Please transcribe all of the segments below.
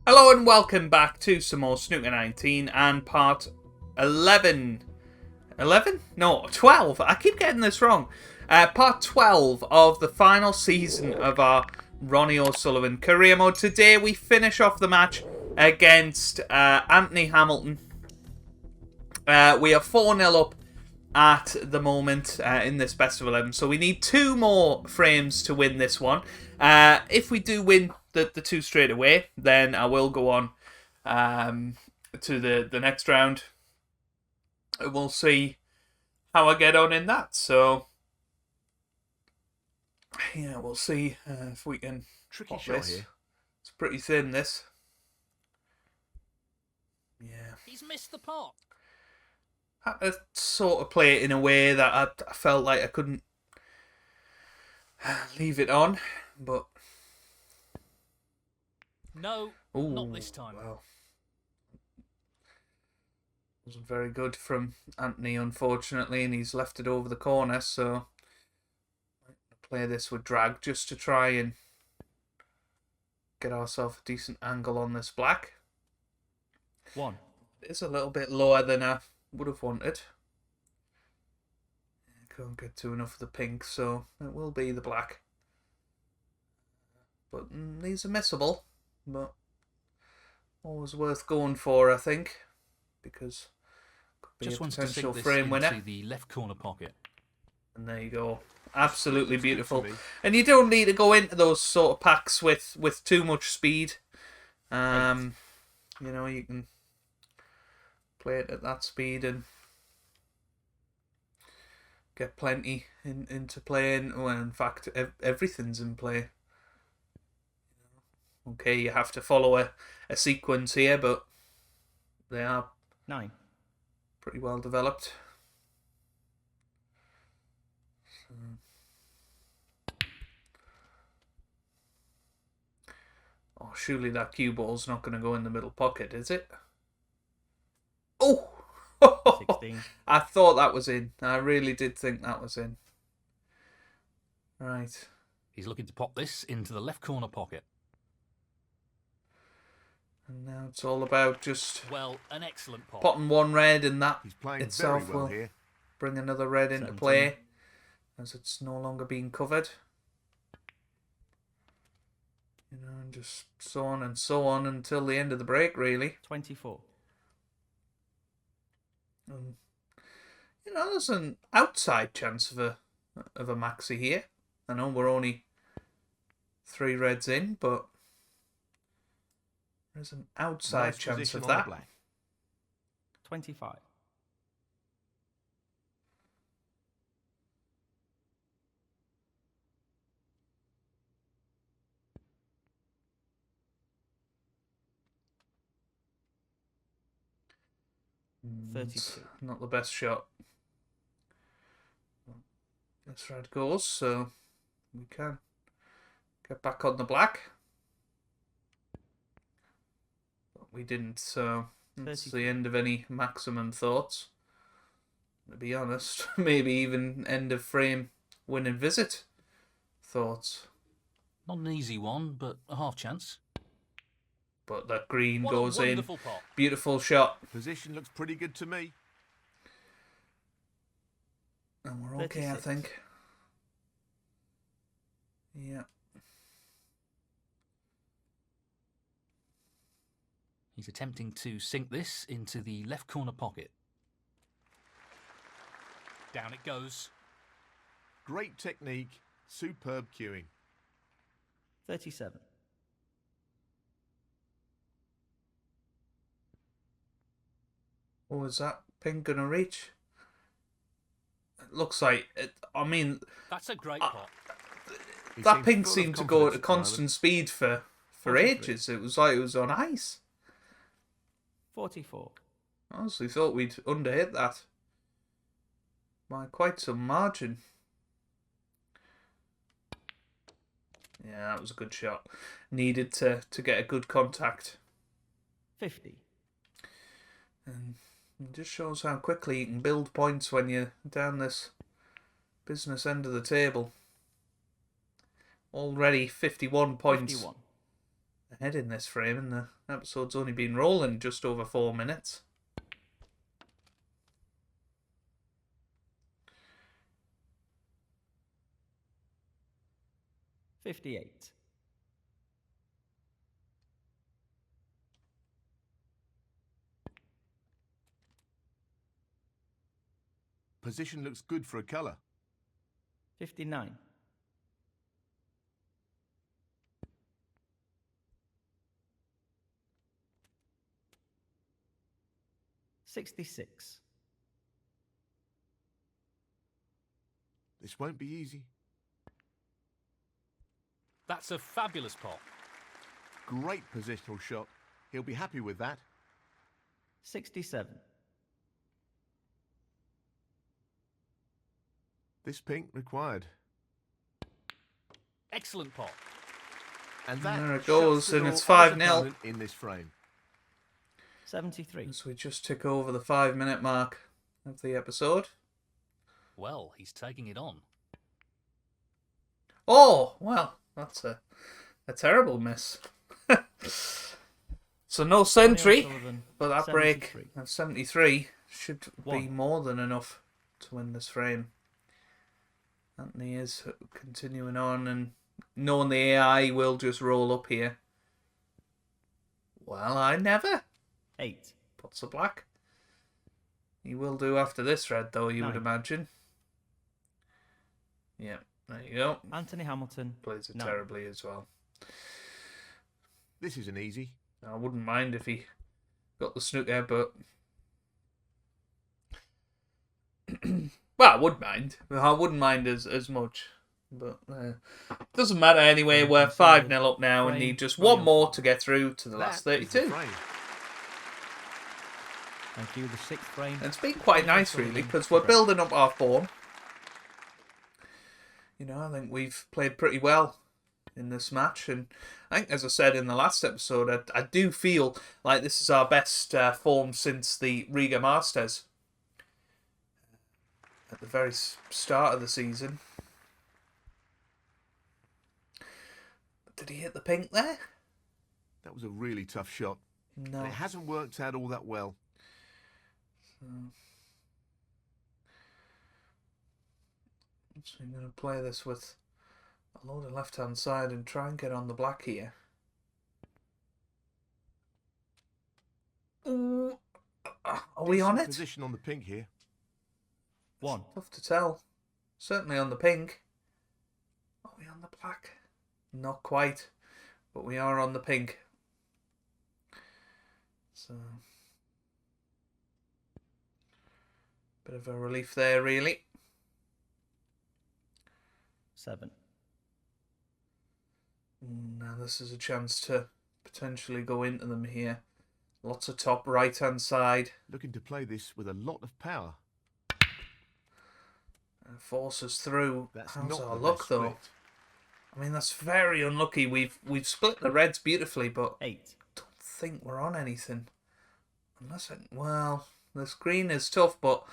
Hello and welcome back to some more Snooker 19 and part 11. 11? No, 12. I keep getting this wrong. Part 12 of the final season of our Ronnie O'Sullivan Career Mode. Today we finish off the match against Anthony Hamilton. We are 4-0 up at the moment in this best of 11. So we need 2 more frames to win this one. If we do win the 2 straight away, then I will go on to the next round. We'll see how I get on in that. So yeah, we'll see if we can. Tricky shot this. here. It's pretty thin, this. Yeah. He's missed the pot. I had to sort of play it in a way that I felt like I couldn't leave it on, but No, ooh, not this time. Well, wasn't very good from Anthony, unfortunately, and he's left it over the corner, so I'm going to play this with drag just to try and get ourselves a decent angle on this black. 1. It's a little bit lower than I would have wanted. Can't get to enough of the pink, so it will be the black. But these are missable, but always worth going for, I think, because could be Just a wants to potential sink this frame into winner. the left corner pocket. And there you go. Absolutely Looks good beautiful. to me. And you don't need to go into those sort of packs with too much speed. You know, you can play it at that speed and get plenty into playing. Well, in fact, everything's in play. Okay, you have to follow a sequence here, but they are 9. pretty well developed. Oh, surely that cue ball's not going to go in the middle pocket, is it? Oh! 16. I thought that was in. I really did think that was in. Right. He's looking to pop this into the left corner pocket. And now it's all about just Well, an excellent pop. potting one red, and that He's playing itself very well will here. bring another red into 17. play, as it's no longer being covered. You know, and just so on until the end of the break, really. 24. You know, there's an outside chance of a maxi here. I know we're only 3 reds in, but there's an outside Nice chance position of on the that. black. 25. It's 32. not the best shot. This red goes, so we can get back on the black. But we didn't, so that's 32. the end of any maximum thoughts. To be honest, maybe even end of frame win and visit thoughts. Not an easy one, but a half chance. But that green What goes a in. wonderful pop. Beautiful shot. Position looks pretty good to me. And we're okay, I 36. think. Yeah. He's attempting to sink this into the left corner pocket. Down it goes. Great technique. Superb cueing. 37. Oh, is that pink going to reach? It looks like it. I mean, That's a great pop. He that seems pink full of seemed to go at a confidence constant speed for 43. ages. It was like it was on ice. 44. I honestly thought we'd underhit that by quite some margin. Yeah, that was a good shot. Needed to get a good contact. 50. And it just shows how quickly you can build points when you're down this business end of the table. Already 51 points 51. ahead in this frame, and the episode's only been rolling just over 4 minutes. $58. Position looks good for a colour. 59. 66. This won't be easy. That's a fabulous pot. Great positional shot. He'll be happy with that. 67. This pink required. Excellent pot. And that There it shuts goes, the and door it's on his 5-0. opponent in this frame. 73. As we just tick over the 5-minute mark of the episode. Well, he's taking it on. Oh, well, that's a terrible miss. So no century, Ronnie O'Sullivan, but that break 73. of 73 should be One. more than enough to win this frame. Anthony is continuing on, and knowing the AI will just roll up here. Well, I never. 8. Pots of black. He will do after this red, though, you would 9. imagine. Yeah, there you go. Anthony Hamilton. Plays it 9. terribly as well. This is an easy. I wouldn't mind if he got the snooker, but... well, I would mind. I wouldn't mind as much. But doesn't matter anyway. We're 5-0 up now and need just one more to get through to the last That is the 32. frame. Thank you. The 6th frame. And it's been quite nice, really, because we're building up our form. You know, I think we've played pretty well in this match, and I think, as I said in the last episode, I do feel like this is our best form since the Riga Masters at the very start of the season. Did he hit the pink there? That was a really tough shot. No. And it hasn't worked out all that well. So I'm going to play this with a load of left-hand side and try and get on the black here. Ooh. Are we on Decent it? Position on the pink here. 1. Tough to tell. Certainly on the pink. Are we on the black? Not quite, but we are on the pink. So, bit of a relief there, really. 7. Now this is a chance to potentially go into them here. Lots of top right-hand side. Looking to play this with a lot of power. And force us through. That's How's not our the luck, best though? split. I mean, that's very unlucky. We've split the reds beautifully, but 8. don't think we're on anything. Unless well, this green is tough, but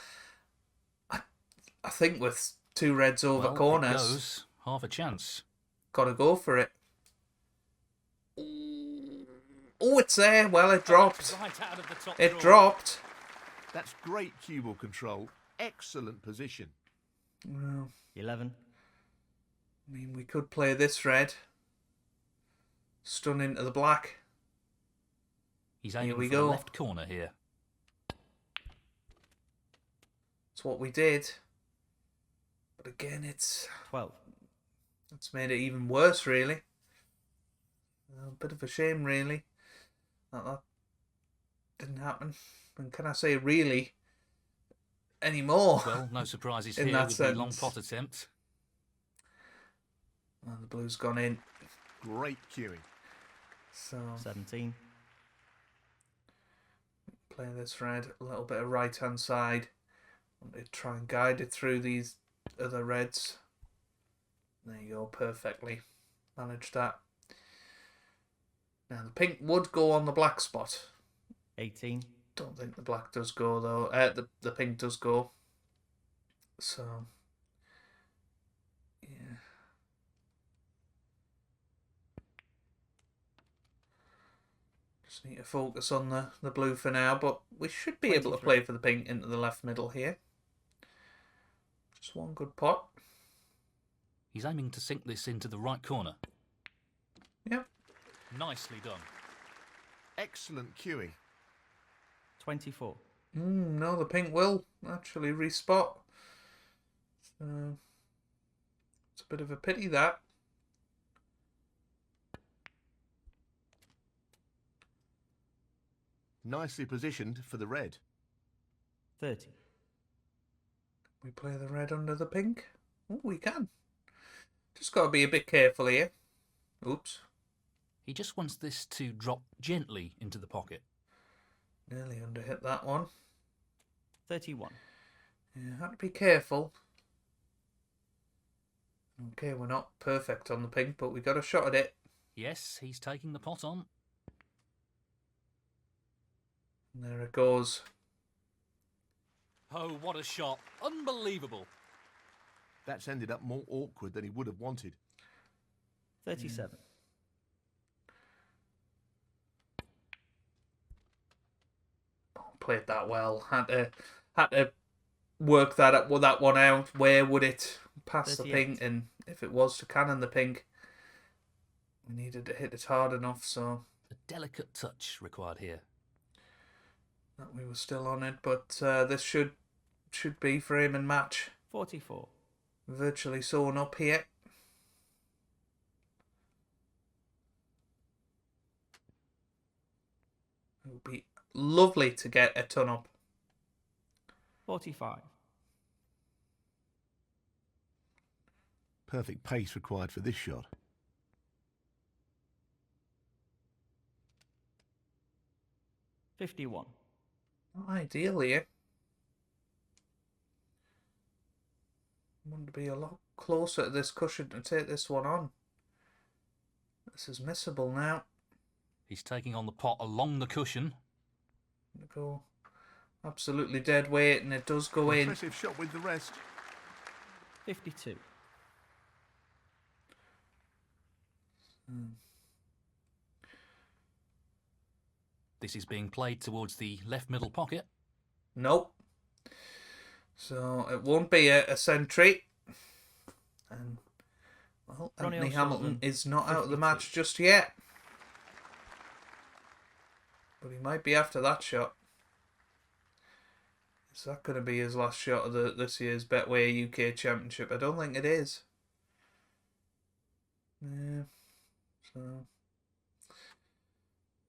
I think with 2 reds over Well, it corners, goes. Half a chance. gotta go for it. Oh, it's there. Well, it dropped. Right out of the top It drawer. dropped. That's great cue ball control. Excellent position. Well, 11. I mean, we could play this red. Stun into the black. He's aiming we for go. the left corner here. It's what we did. But again, it's 12. made it even worse, really. A bit of a shame, really, that didn't happen. And can I say really anymore? Well, no surprises In here that with the long sense. pot attempt. Well, the blue's gone in. Great cueing. So 17. play this red, a little bit of right-hand side. Want to try and guide it through these other reds. There you go, perfectly managed that. Now the pink would go on the black spot. 18. Don't think the black does go though. The pink does go. So yeah. Just need to focus on the blue for now, but we should be able to 23. play for the pink into the left middle here. Just one good pot. He's aiming to sink this into the right corner. Yep. Nicely done. Excellent cueing. 24. No, the pink will actually respot. So it's a bit of a pity that. Nicely positioned for the red. 30. We play the red under the pink. Oh, we can. Just got to be a bit careful here. Oops. He just wants this to drop gently into the pocket. Nearly underhit that one. 31. Yeah, had to be careful. Okay, we're not perfect on the pink, but we got a shot at it. Yes, he's taking the pot on. And there it goes. Oh, what a shot. Unbelievable. That's ended up more awkward than he would have wanted. 37. Played that well. Had to work that one out. Where would it pass the 38. pink? And if it was to cannon the pink, we needed to hit it hard enough so A delicate touch required here. that we were still on it. But this should be frame and match. 44. Virtually sewn up here. It would be lovely to get a ton up. 45. Perfect pace required for this shot. 51. Not ideal here. Want to be a lot closer to this cushion to take this one on. This is missable now. He's taking on the pot along the cushion. Go absolutely dead weight, and it does go in. Impressive shot with the rest. 52. This is being played towards the left middle pocket. Nope. So it won't be a century. And well, Ronnie Anthony O'Sullivan, Hamilton is not out of the 52. match just yet. But he might be after that shot. Is that going to be his last shot of this year's Betway UK Championship? I don't think it is. Yeah. So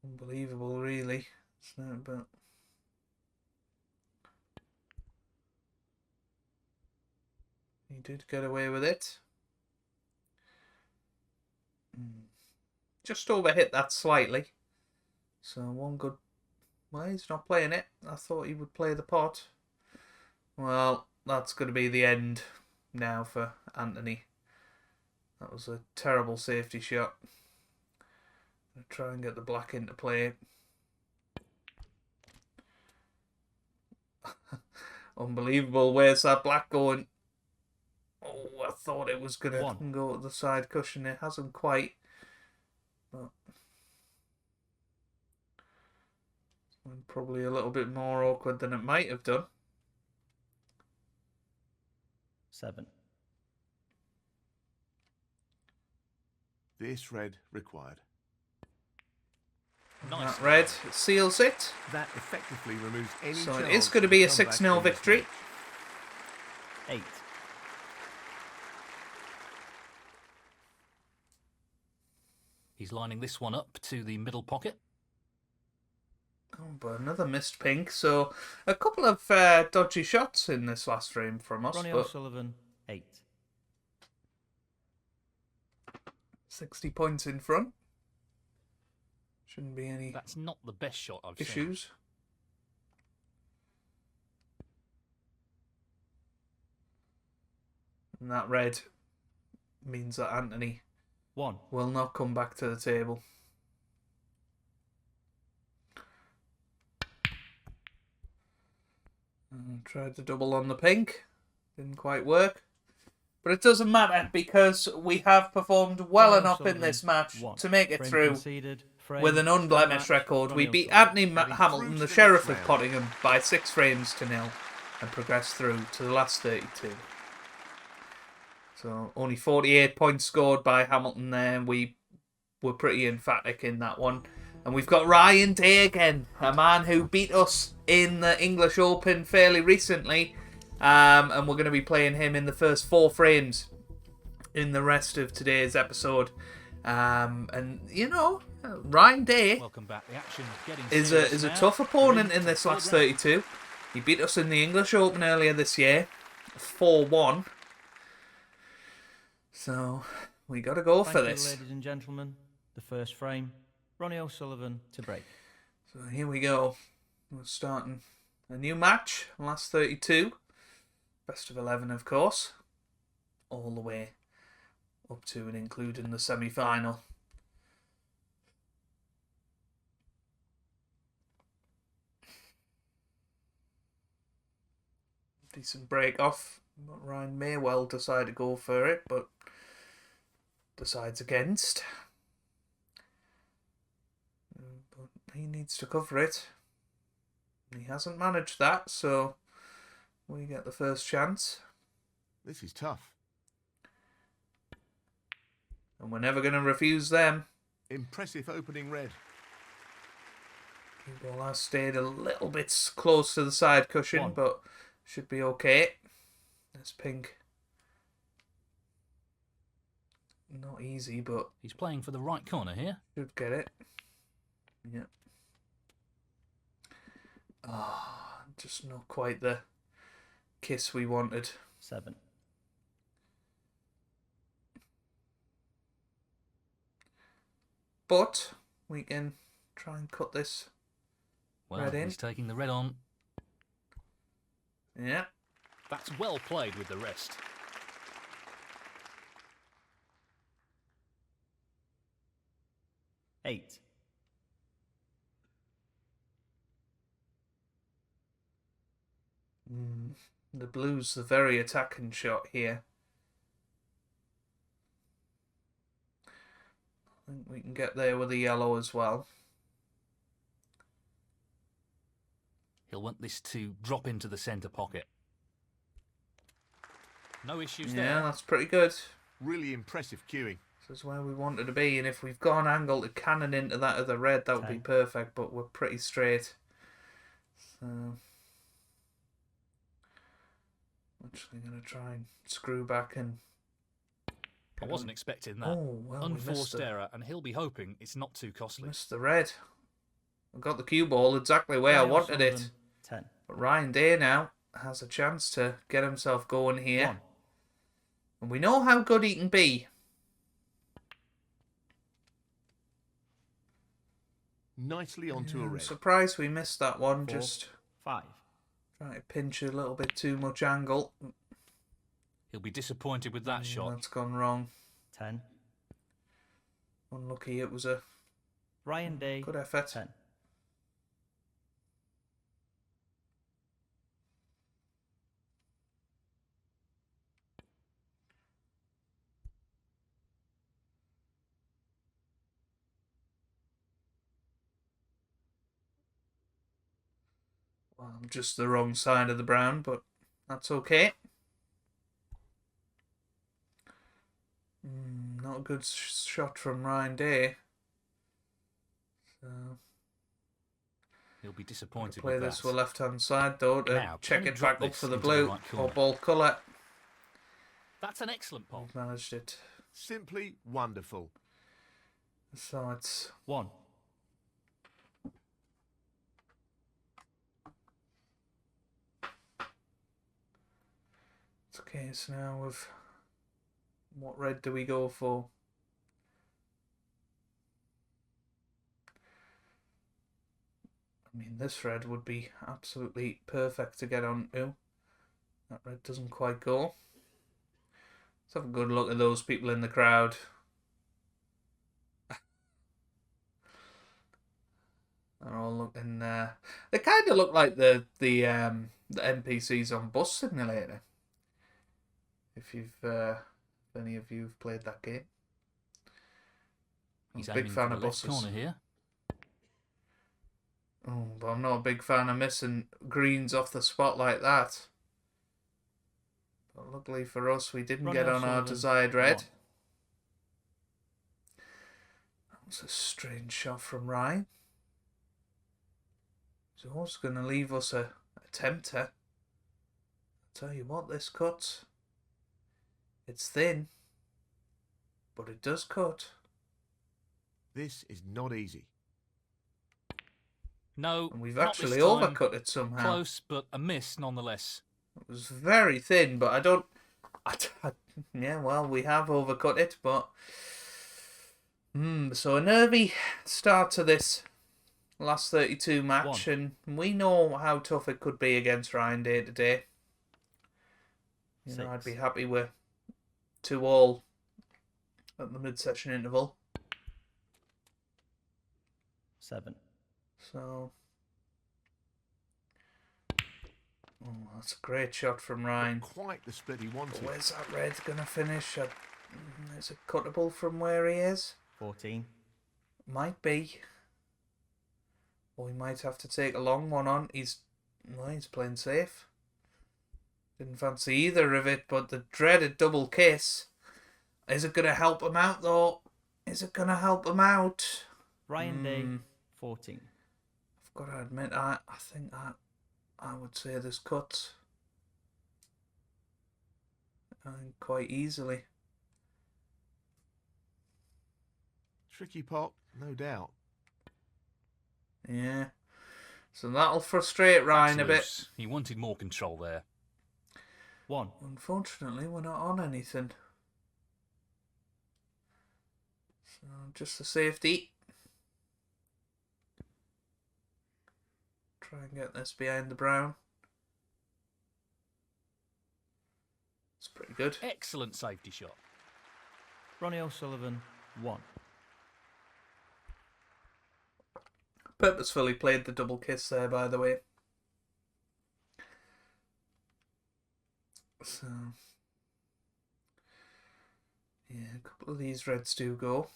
unbelievable, really. It's not, but he did get away with it. Just overhit that slightly. So one good. Well, he's not playing it. I thought he would play the pot. Well, that's going to be the end now for Anthony. That was a terrible safety shot. Gonna try and get the black into play. Unbelievable. Where's that black going? Oh, I thought it was going to One. go to the side cushion. It hasn't quite. But probably a little bit more awkward than it might have done. 7. This red required. Nice. That red seals it. That effectively removes any So chance it is going to be a of comeback 6-0 in this victory. match. 8. He's lining this one up to the middle pocket. Oh, but another missed pink. So a couple of dodgy shots in this last frame from us. Ronnie But O'Sullivan, 8. 60 points in front. Shouldn't be any That's not the best shot I've seen. issues. And that red means that Anthony 1. will not come back to the table. Tried to double on the pink. Didn't quite work. But it doesn't matter because we have performed well Ronnie enough in O'Sullivan, this match 1. to make it Frame through. conceded, frame. with an unblemished Match, record. We Ronnie beat O'Sullivan. Anthony Heading Hamilton, through the to the Sheriff next of round. Pottingham, by 6 frames to nil and progressed through to the last 32. So only 48 points scored by Hamilton there. We were pretty emphatic in that one. And we've got Ryan Day again, a man who beat us in the English Open fairly recently. And we're going to be playing him in the first 4 frames in the rest of today's episode. And, you know, Ryan Day Welcome back. The action getting is serious a now. tough We're opponent into in the this third last round. 32. He beat us in the English Open earlier this year, 4-1. So we got to go for Thank you, this. ladies and gentlemen. The first frame, Ronnie O'Sullivan to break. So here we go. We're starting a new match. Last 32. Best of 11, of course. All the way up to and including the semi-final. Decent break off. Ryan may well decide to go for it, but decides against. But he needs to cover it. He hasn't managed that, so we get the first chance. This is tough. And we're never going to refuse them. Impressive opening red. Cue ball has stayed a little bit close to the side cushion, One. but should be okay. There's pink. Not easy, but He's playing for the right corner here. should get it. Yep. Ah, just not quite the kiss we wanted. 7. But we can try and cut this. Well, Red in. he's taking the red on. Yeah. That's well played with the rest. Eight. The blue's the very attacking shot here. I think we can get there with the yellow as well. He'll want this to drop into the centre pocket. No issues Yeah, there. that's pretty good. Really impressive cueing. This is where we wanted to be, and if we've got an angle to cannon into that other red, that would be 10. perfect, but we're pretty straight. So, actually going to try and screw back and... I wasn't expecting that. Oh, well, we missed Unforced the, error, and he'll be hoping it's not too costly. missed the red. I got the cue ball exactly where I Ronnie wanted it. O'Sullivan, 10. But Ryan Day now has a chance to get himself going here. 1. And we know how good he can be. Nicely onto a I'm red. surprised we missed that one. 4. Just 5. trying to pinch a little bit too much angle. He'll be disappointed with that shot. That's gone wrong. 10. Unlucky, it was a Ryan Day, good effort. 10. Well, I'm just the wrong side of the brown, but that's okay. Not a good shot from Ryan Day. So, He'll be disappointed play with this that. with left hand side though to Now, check can he it drop back up this for the into the blue right or corner? ball colour. That's an excellent pop. We've managed it. Simply wonderful. So it's 1. a case now of what red do we go for? I mean, this red would be absolutely perfect to get onto. That red doesn't quite go. Let's have a good look at those people in the crowd. They're all looking. They kind of look like the NPCs on Bus Simulator. If any of you have played that game, I'm He's a big aiming fan for of the left buses. corner here. But I'm not a big fan of missing greens off the spot like that. But luckily for us, we didn't Ronnie get on our O'Sullivan, desired red. 1. That was a strange shot from Ryan. He's also going to leave us a tempter. I'll tell you what, this cuts. It's thin, but it does cut. This is not easy. No, And we've not actually this time. overcut it somehow. Close, but a miss nonetheless. It was very thin, but I don't... yeah, well, we have overcut it, but... so a nervy start to this last 32 match, 1. and we know how tough it could be against Ryan day to day. You know, I'd 6. be happy with 2-all at the mid-session interval. 7. So... oh, that's a great shot from Ryan. Quite the split he But wanted. where's that red going to finish? Is it cuttable from where he is? 14. Might be. Or we might have to take a long one on. He's playing safe. Didn't fancy either of it, but the dreaded double kiss. Is it going to help him out, though? Is it going to help him out? Ryan Day, 14. I've got to admit, I think I would say this cuts. Quite easily. Tricky pot, no doubt. Yeah. So that'll frustrate Ryan a bit. Loose. He wanted more control there. 1. Unfortunately, we're not on anything. So just the safety. Try and get this behind the brown. It's pretty good. Excellent safety shot. Ronnie O'Sullivan, 1. Purposefully played the double kiss there, by the way. So, yeah, a couple of these reds do go.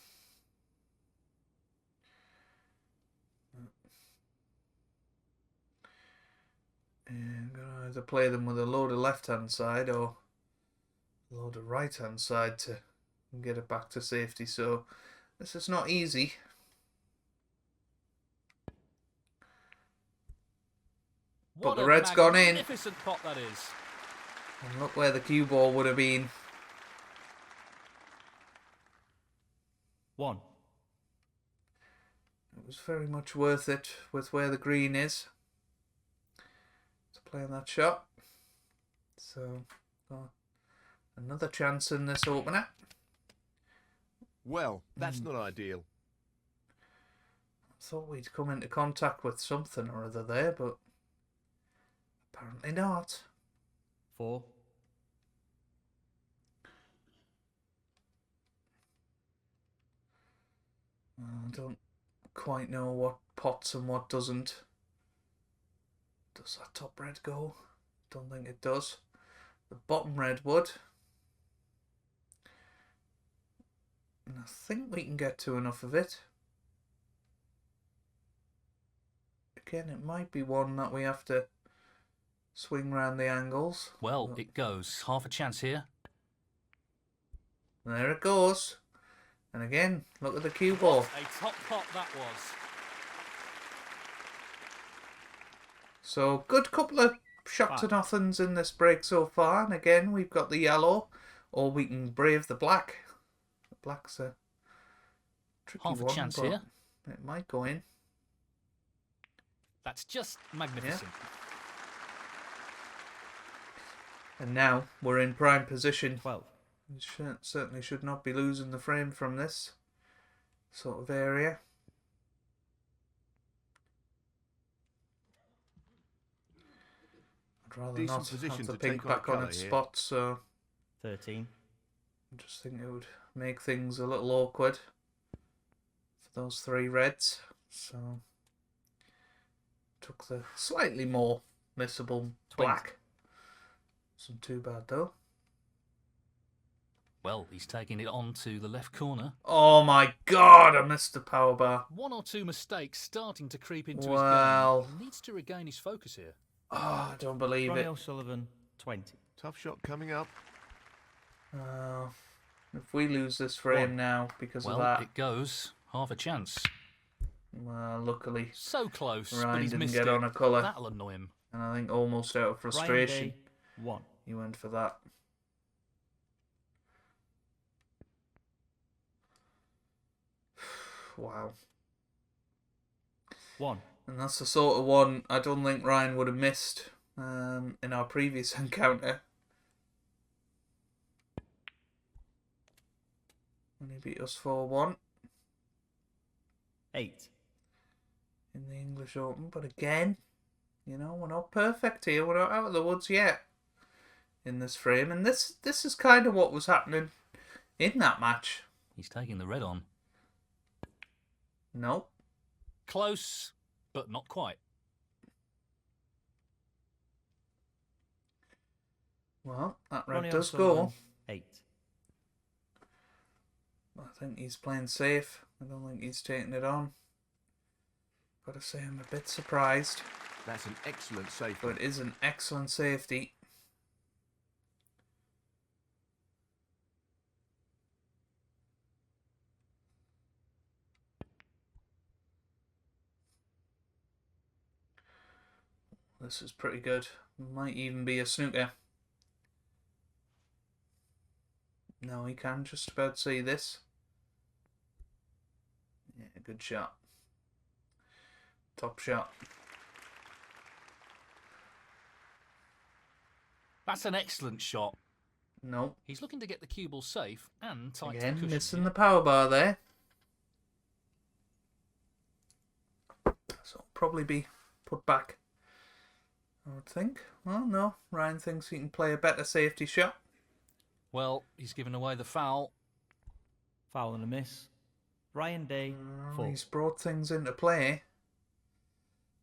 Yeah, I'm going to either play them with a load of left-hand side or a load of right-hand side to get it back to safety. So, this is not easy. But the red's gone in. Magnificent pot that is. And look where the cue ball would have been. 1. It was very much worth it with where the green is to play on that shot. So, another chance in this opener. Well, that's not ideal. I thought we'd come into contact with something or other there, but apparently not. 4. I don't quite know what pots and what doesn't. Does that top red go? Don't think it does. The bottom red would. And I think we can get to enough of it. Again, it might be one that we have to swing round the angles. Well, it goes. Half a chance here. There it goes. And again, look at the cue ball. A top pot that was. So, good couple of shot to nothings in this break so far. And again, we've got the yellow, or we can brave the black. The black's a tricky Half a one, chance but here. it might go in. That's just magnificent. And now we're in prime position. 12. We certainly should not be losing the frame from this sort of area. I'd rather Decent not position have the to pink take on a back on colour its here. spot, so 13. I just think it would make things a little awkward for those three reds. So took the slightly more missable 20. black. Wasn't too bad though. Well, he's taking it on to the left corner. Oh my God, I missed the power bar. One or two mistakes starting to creep into Well. his game. He needs to regain his focus here. Oh, I don't believe Ronnie it. O'Sullivan, 20. Tough shot coming up. If we lose this frame now because of that, it goes. Half a chance. well, luckily So close, but Ryan he's didn't missed get it. on a colour, That'll annoy him. and I think almost out of frustration, Ryan Day, 1. he went for that. Wow. 1. And that's the sort of one I don't think Ryan would have missed in our previous encounter. And he beat us 4-1 8. in the English Open. But again, you know, we're not perfect here. We're not out of the woods yet in this frame. And this is kind of what was happening in that match. He's taking the red on. Nope. Close, but not quite. Well, that red Ronnie does O'Sullivan, go. 8. I think he's playing safe. I don't think he's taking it on. Gotta say, I'm a bit surprised. That's an excellent safety. But it is an excellent safety. This is pretty good. Might even be a snooker. No, he can just about see this. Yeah, good shot. Top shot. That's an excellent shot. Nope. He's looking to get the cue ball safe and tight to Again, cushion. missing the power bar there. So it'll probably be put back, I would think. Well, no. Ryan thinks he can play a better safety shot. Well, he's given away the foul. Foul and a miss. Ryan Day, 4. He's brought things into play.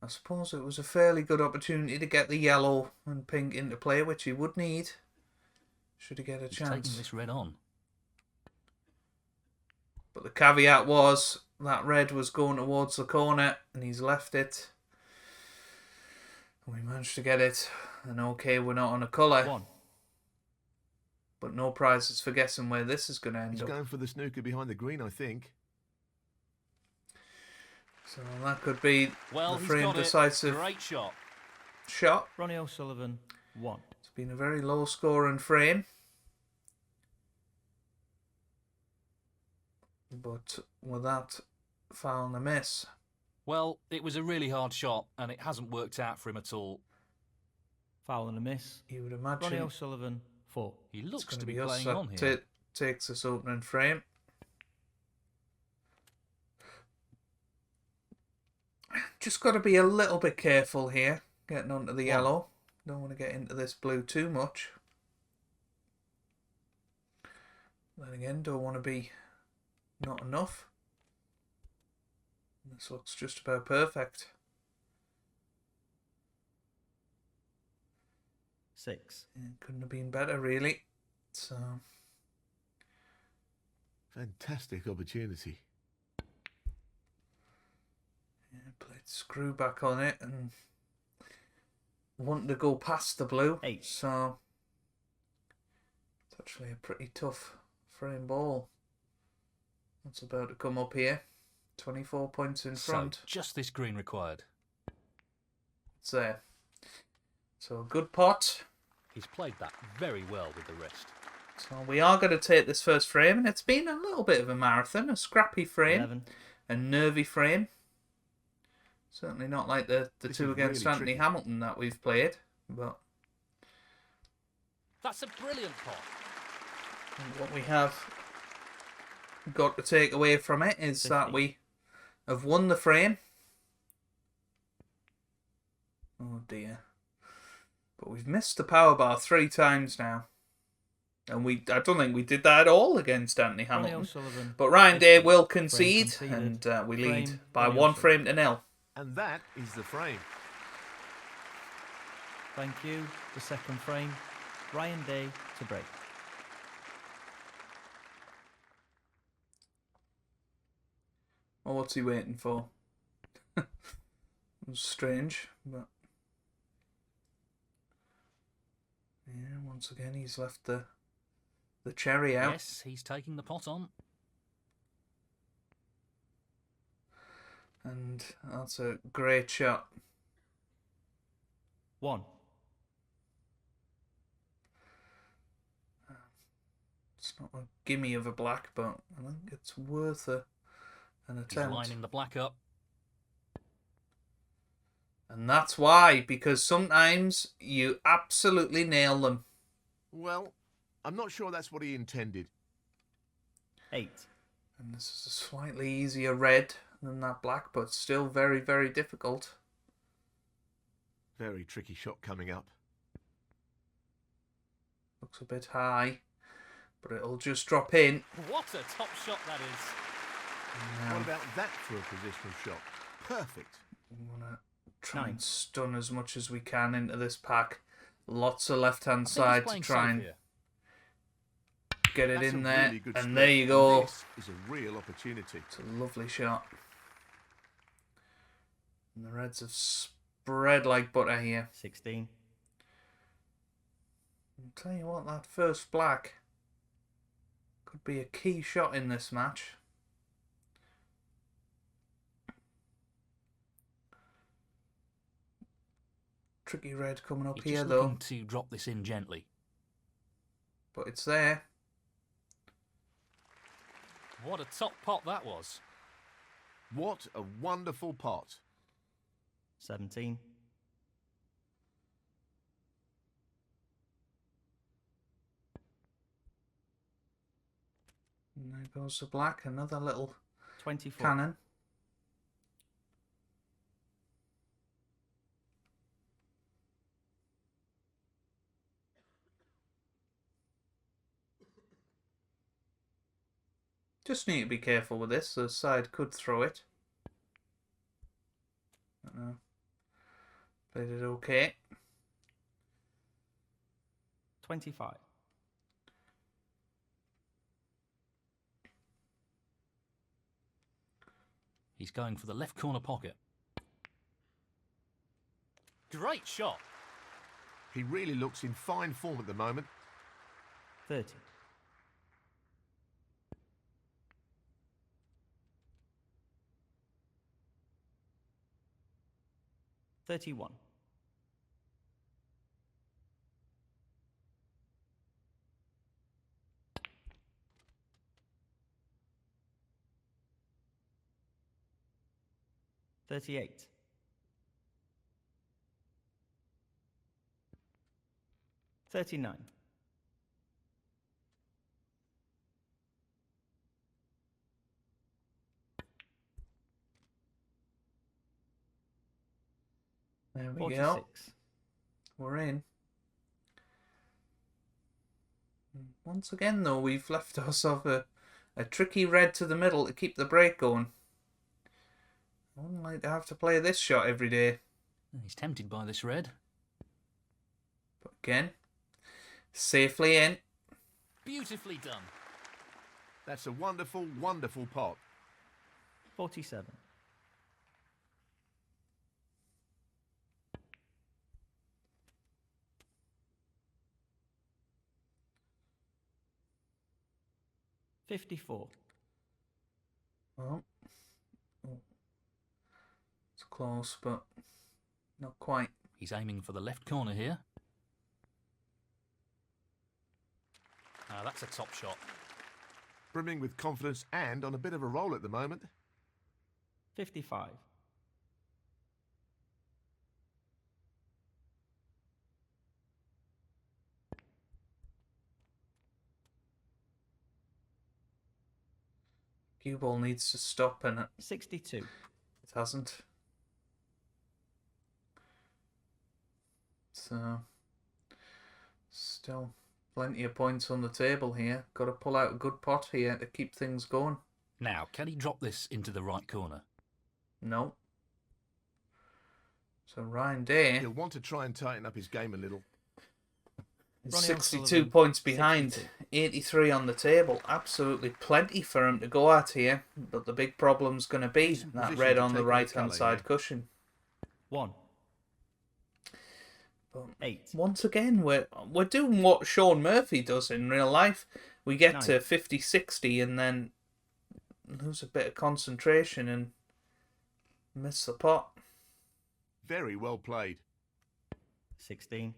I suppose it was a fairly good opportunity to get the yellow and pink into play, which he would need. Should he get a He's chance. taking this red on. But the caveat was that red was going towards the corner and he's left it. We managed to get it. And okay, we're not on a colour. 1. But no prizes for guessing where this is going to end He's up. going for the snooker behind the green, I think. So that could be Well, the he's frame got decisive it. Great shot. shot. Ronnie O'Sullivan, 1. It's been a very low scoring frame. But with that foul and a miss. Well, it was a really hard shot, and it hasn't worked out for him at all. Foul and a miss. You would Ronnie imagine O'Sullivan, 4. He it's looks going to to be be us playing on here. that takes this opening frame. Just got to be a little bit careful here, getting onto the yellow. Don't want to get into this blue too much. Then again, don't want to be not enough. This looks just about perfect. 6. Yeah, couldn't have been better, really. So, Fantastic opportunity. yeah, played screw back on it and wanted to go past the blue. 8. So, it's actually a pretty tough frame ball. That's about to come up here. 24 points in front. So, just this green required. It's there. So, a good pot. He's played that very well with the rest. So, we are going to take this first frame, and it's been a little bit of a marathon, a scrappy frame, 11. a nervy frame. Certainly not like the This two is against really Anthony tricky. Hamilton that we've played. But That's a brilliant pot. what we have got to take away from it is 50. that we have won the frame. Oh dear. But we've missed the power bar 3 times now. And I don't think we did that at all against Anthony Ronnie Hamilton. O'Sullivan, But Ryan Day 50. will Frame concede, conceded. and we lead Frame, by Ronnie 1 O'Sullivan. frame to 0. And that is the frame. Thank you. The second frame. Ryan Day to break. Or what's he waiting for? It was strange, but yeah, once again he's left the cherry out. Yes, he's taking the pot on. And that's a great shot. 1. It's not a gimme of a black, but I think it's worth an He's attempt. lining the black up. And that's why, because sometimes you absolutely nail them. Well, I'm not sure that's what he intended. 8. And this is a slightly easier red than that black, but still very, very difficult. Very tricky shot coming up. Looks a bit high, but it'll just drop in. What a top shot that is. What about that for a positional shot? Perfect. We want to try 9. and stun as much as we can into this pack. Lots of left-hand I think he's side to playing try safe and here. get it That's in a there. really good And stroke. there you go. This is a real opportunity. It's a lovely shot. And the reds have spread like butter here. 16. I'll tell you what, that first black could be a key shot in this match. Tricky red coming up He's here just though, looking to drop this in gently. but it's there. What a top pot that was. What a wonderful pot. 17. And there goes the black, another little 24. cannon. Just need to be careful with this, the side could throw it. Played it okay. 25. He's going for the left corner pocket. Great shot. He really looks in fine form at the moment. 30. 31. 38. 39. 46. We're in. Once again, though, we've left ourselves a tricky red to the middle to keep the break going. I wouldn't like to have to play this shot every day. He's tempted by this red. But again, safely in. Beautifully done. That's a wonderful, wonderful pot. 47. 54. Oh. It's close, but not quite. He's aiming for the left corner here. Now that's a top shot. Brimming with confidence and on a bit of a roll at the moment. 55. 'Cue ball needs to stop, and it 62. hasn't. So, still plenty of points on the table here. Got to pull out a good pot here to keep things going. Now, can he drop this into the right corner? No. So Ryan Day, He'll want to try and tighten up his game a little. Ronnie 62 O'Sullivan, points behind, 62. 83 on the table. Absolutely plenty for him to go at here. But the big problem's going to be He's in that position red to on the take on the right-hand colour side here. cushion. 1. But 8. once again, we're doing what Sean Murphy does in real life. We get 9. to 50-60 and then lose a bit of concentration and miss the pot. Very well played. 16.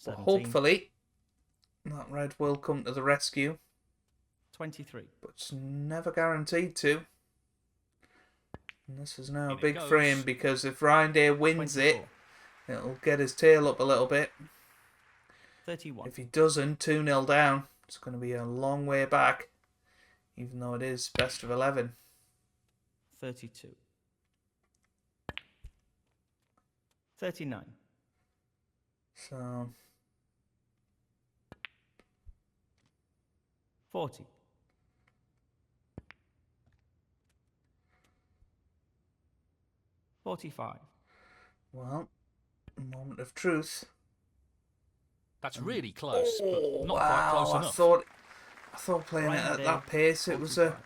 But 17. hopefully, that red will come to the rescue. 23. But it's never guaranteed to. And this is now a In it big goes. frame because if Ryan Day wins 24. it'll get his tail up a little bit. 31. If he doesn't, 2-0 down, it's going to be a long way back, even though it is best of 11. 32. 39. So, 40. 45. well, moment of truth. That's really close, Oh, but not wow, quite close I enough. thought playing it Ryan at Day, that pace it was a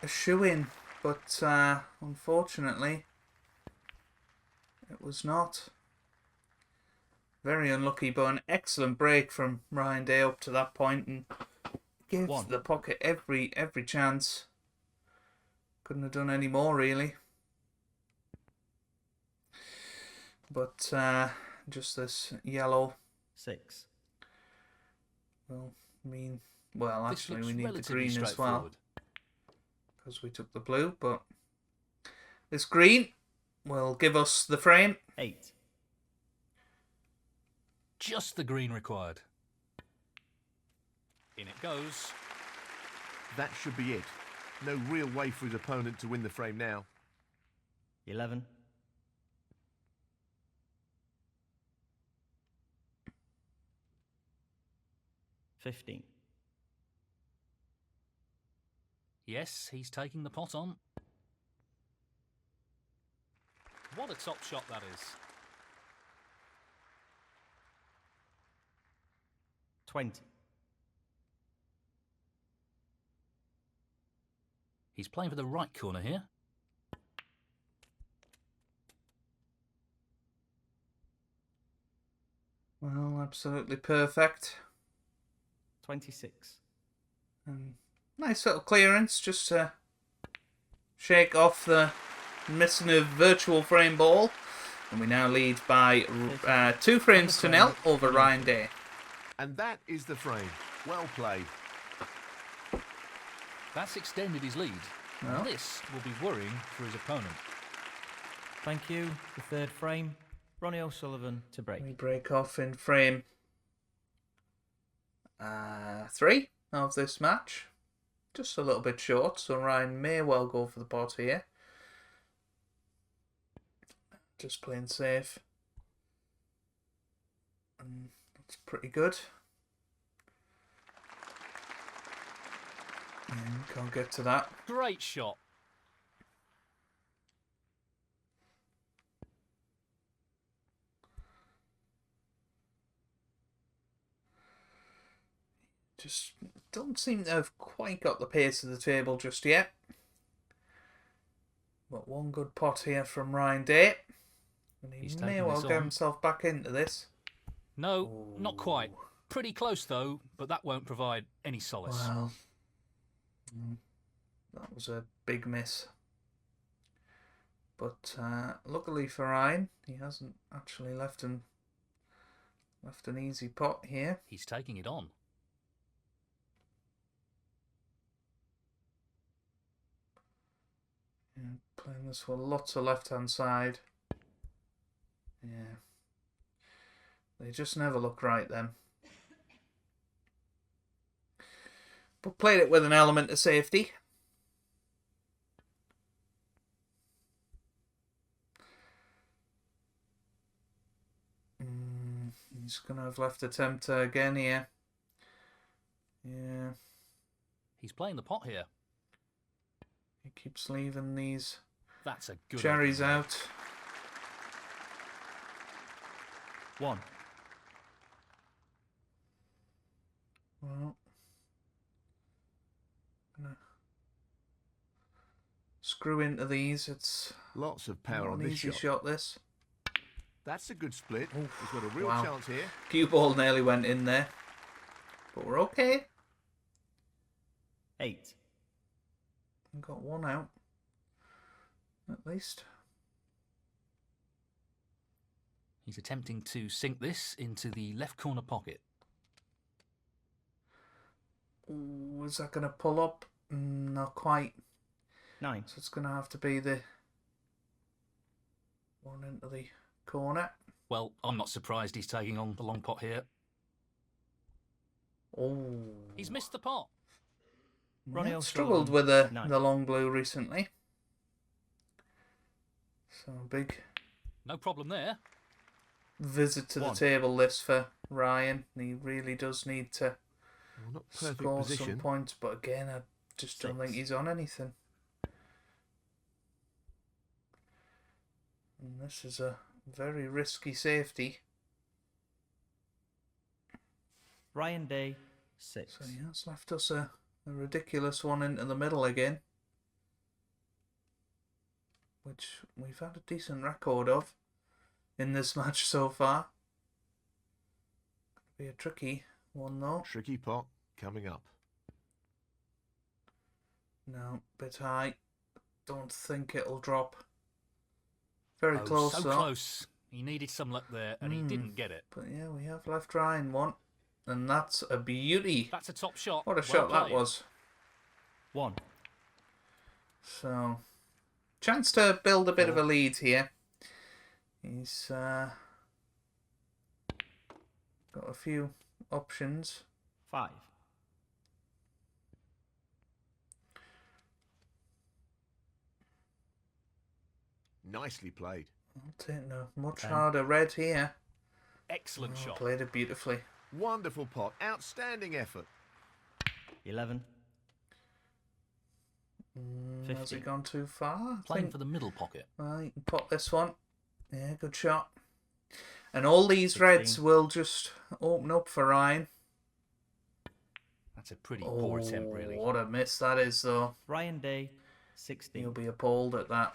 45. shoe-in, but unfortunately it was not. Very unlucky, but an excellent break from Ryan Day up to that point and gives 1. the pocket every chance. Couldn't have done any more really. But just this yellow 6. will mean, well, This actually looks we need the relatively green as well straightforward. because we took the blue, but this green will give us the frame. 8. Just the green required. In it goes. That should be it. No real way for his opponent to win the frame now. 11. 15. Yes, he's taking the pot on. What a top shot that is. 20. He's playing for the right corner here. Well, absolutely perfect. 26. And nice little clearance just to shake off the missing of virtual frame ball. And we now lead by 2 frames to 0 over Ryan Day. And that is the frame. Well played. That's extended his lead. Well. And this will be worrying for his opponent. Thank you. The third frame. Ronnie O'Sullivan to break. We break off in frame 3 of this match. Just a little bit short, so Ryan may well go for the pot here. Just playing safe. And that's pretty good. Can't get to that. Great shot. Just don't seem to have quite got the pace of the table just yet. But one good pot here from Ryan Day. And he He's may taking well this get on. himself back into this. No, not quite. Pretty close though, but that won't provide any solace. Well, that was a big miss. But luckily for Ryan, he hasn't actually left an easy pot here. He's taking it on. Yeah, playing this with lots of left-hand side. Yeah. They just never look right then. But played it with an element of safety. He's going to have left a tempter again here. Yeah. He's playing the pot here. He keeps leaving these That's a good cherries opening. out. 1. Well, gonna screw into these. It's Lots of power not on an this easy shot. shot, this. That's a good split. Oof, He's got a real wow. chance here. Cue ball nearly went in there. But we're okay. 8. We've got one out. At least. He's attempting to sink this into the left corner pocket. Ooh, is that going to pull up? Not quite. 9. So it's going to have to be the one into the corner. Well, I'm not surprised he's taking on the long pot here. Oh. He's missed the pot. Ronnie Yeah, O'Sullivan, struggled with nine. the long blue recently. So big No problem there. visit to the 1. table this for Ryan. He really does need to Well, not perfect score some position. points, but again, I just don't 6. think he's on anything. And this is a very risky safety. Ryan Day, 6. So yeah, it's left us a ridiculous one into the middle again, which we've had a decent record of in this match so far. Could be a tricky one though. Tricky pot coming up. No, bit high. Don't think it'll drop. Very Oh, close so though. close. He needed some luck there, and he didn't get it. But yeah, we have left Ryan one, and that's a beauty. That's a top shot. What a Well shot that played. was. 1. So, chance to build a bit of a lead here. He's got a few options. 5. Nicely played. I'll take no much 10. harder red here. Excellent shot. Played it beautifully. Wonderful pot. Outstanding effort. 11. Has he 50. gone too far? I Playing think. for the middle pocket. Well, you can pot this one. Yeah, good shot. And all these 16. reds will just open up for Ryan. That's a pretty poor attempt, really. What a miss that is, though. Ryan Day, 16. He'll be appalled at that.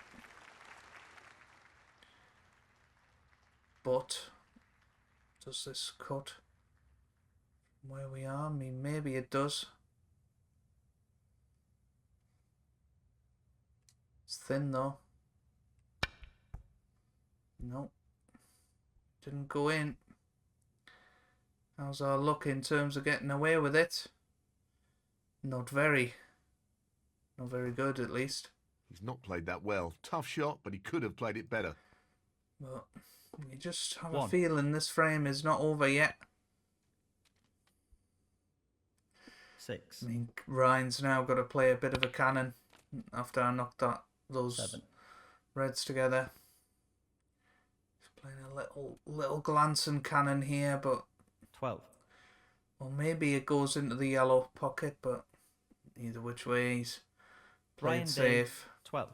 But does this cut from where we are? I mean, maybe it does. It's thin though. Nope. Didn't go in. How's our luck in terms of getting away with it? Not very. Not very good, at least. He's not played that well. Tough shot, but he could have played it better. But we just have 1. a feeling this frame is not over yet. 6. I mean, Ryan's now got to play a bit of a cannon after I knocked those 7. reds together. He's playing a little glancing cannon here, but 12. well, maybe it goes into the yellow pocket, but either which way he's played Ryan Day, safe. 12.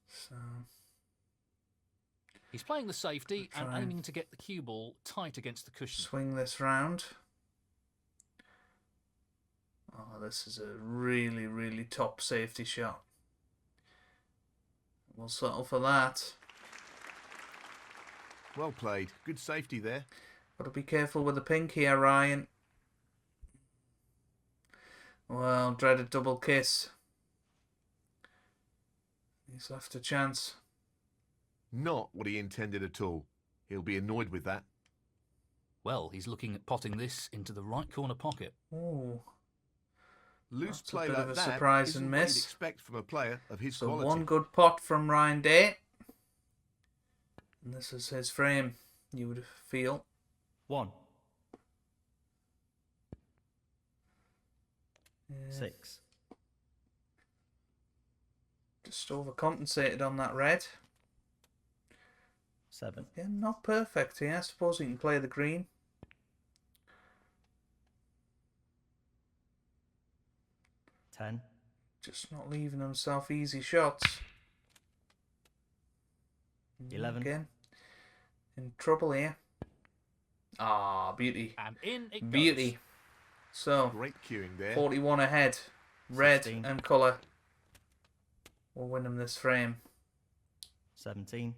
So He's playing the safety and Try and aiming to get the cue ball tight against the cushion. swing this round. Oh, this is a really, really top safety shot. We'll settle for that. Well played. Good safety there. Got to be careful with the pink here, Ryan. Well, dreaded double kiss. He's left a chance. Not what he intended at all. He'll be annoyed with that. Well, he's looking at potting this into the right corner pocket. Ooh. Loose That's a play bit like of a that surprise isn't and what you'd miss. expect from a player of his So quality. one good pot from Ryan Day. And this is his frame, you would feel. 1. Yeah, 6. just overcompensated on that red. 7. Yeah, not perfect here. I suppose he can play the green. 10. Just not leaving himself easy shots. 11. Again, in trouble here. Ah, beauty. And in it Beauty. goes. So, Great queuing there. 41 ahead. Red 16. and colour. We'll win him this frame. 17.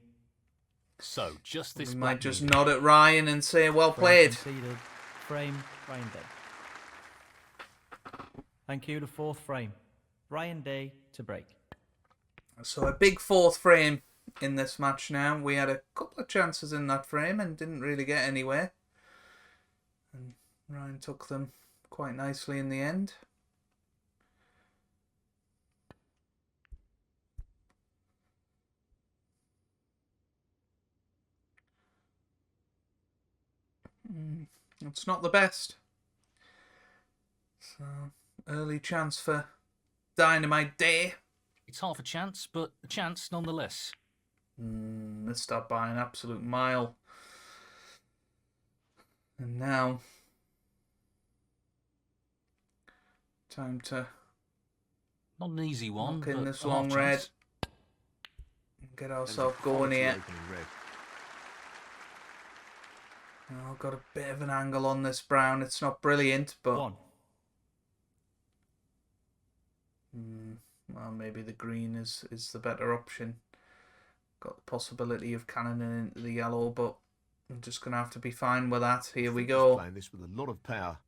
So, just this We black might just needed. nod at Ryan and say, well Frame played. conceded. Frame, Ryan Day. Thank you, the fourth frame. Ryan Day to break. So a big fourth frame in this match now. We had a couple of chances in that frame and didn't really get anywhere. And Ryan took them quite nicely in the end. It's not the best. So, early chance for Dynamite Day. It's half a chance, but a chance nonetheless. Missed that by an absolute mile. And now, time to Not an easy one, knock in but this a long half red. chance. Get That is a ourselves going quality here. opening red. Oh, got a bit of an angle on this brown. It's not brilliant, but 1. well, maybe the green is the better option. Got the possibility of cannoning into the yellow, but I'm just going to have to be fine with that. Here we He's go. playing this with a lot of power.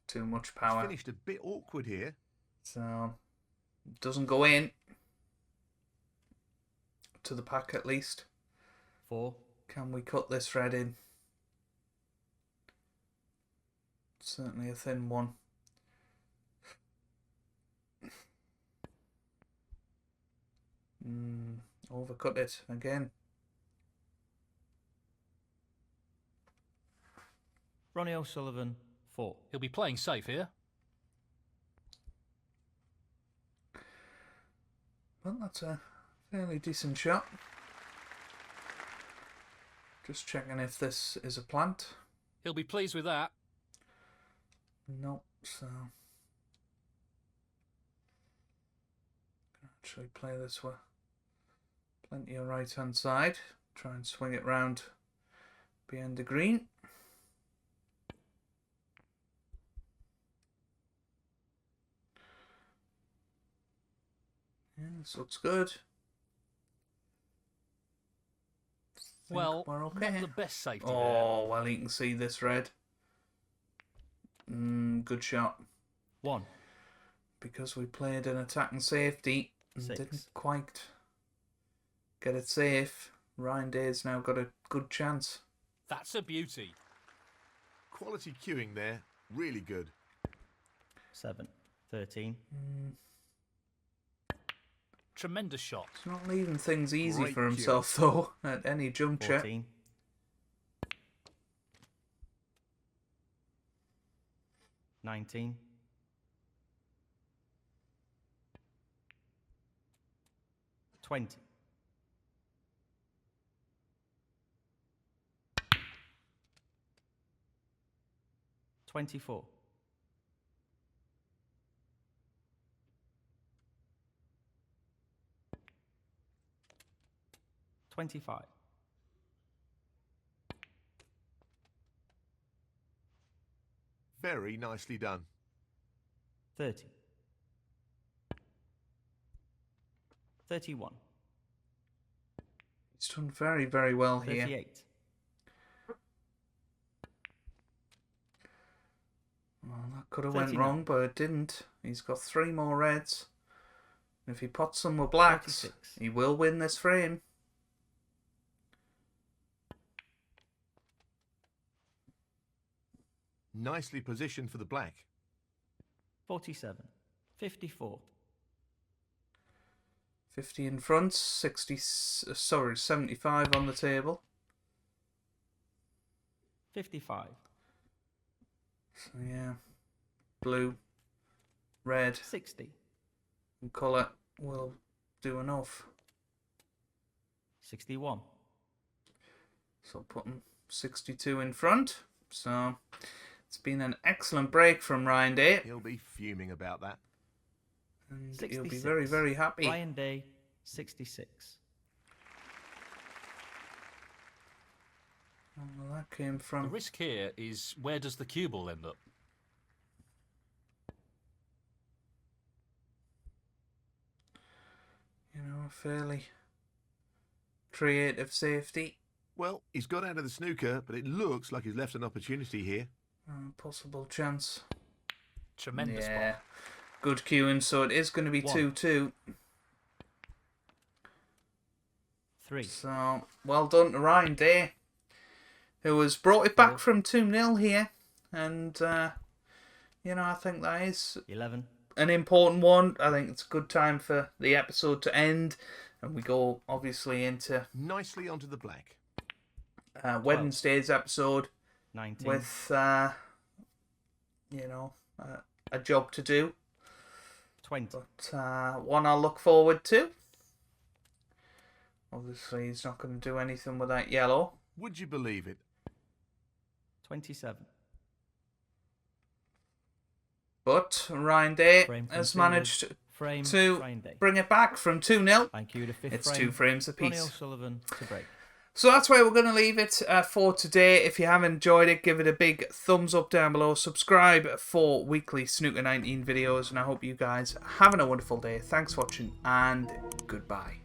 Too much He's power. finished a bit awkward here. So, doesn't go in. To the pack at least. 4. Can we cut this red in? Certainly a thin one. Overcut it again. Ronnie O'Sullivan 4. He'll be playing safe here. Well, that's a fairly decent shot. Just checking if this is a plant. He'll be pleased with that. Nope, so... Actually play this way. Plenty of right hand side. Try and swing it round behind the green. Yeah, this looks good. Well, we're okay. not the best safety there. Oh, well, you can see this red. Good shot. 1. Because we played an attack and safety and 6. didn't quite get it safe. Ryan Day's now got a good chance. That's a beauty. Quality queuing there. Really good. 7. 13. Tremendous shot. He's not leaving things easy Great for himself, though, at any juncture. 14. 19. 20. 24. 25. 'Very nicely done. 30. 31. He's done very, very well here. 38. Well, that could have went 39. wrong, but it didn't. He's got 3 more reds. And if he pots them with blacks, 46. he will win this frame. Nicely positioned for the black. 47. 54. 50 in front, 75 on the table. 55. So yeah, blue, red, 60. and colour will do enough. 61. So putting 62 in front. So it's been an excellent break from Ryan Day. He'll be fuming about that. And 66. he'll be very, very happy. Ryan Day 66. Well, that came The from... risk here is where does the cue ball end up? You know, a fairly creative safety. Well, he's got out of the snooker, but it looks like he's left an opportunity here. Possible chance. Tremendous Yeah. ball. Good cueing, so it is going to be 2-2. 3. So, well done to Ryan Day, who has brought it back from 2-0 here. And, you know, I think that is 11. an important one. I think it's a good time for the episode to end. And we go, obviously, into Nicely onto the black. Wednesday's episode 19. with, you know, a job to do. 20. But one I'll look forward to. Obviously, he's not going to do anything with that yellow. Would you believe it? 27. But Ryan Day Frame has continued. managed Frame to Ryan Day. bring it back from 2-0. Thank you. The 5th It's frame. 2 frames Ronnie apiece. O'Sullivan to break. So that's where we're going to leave it for today. If you have enjoyed it, give it a big thumbs up down below. Subscribe for weekly Snooker 19 videos. And I hope you guys are having a wonderful day. Thanks for watching and goodbye.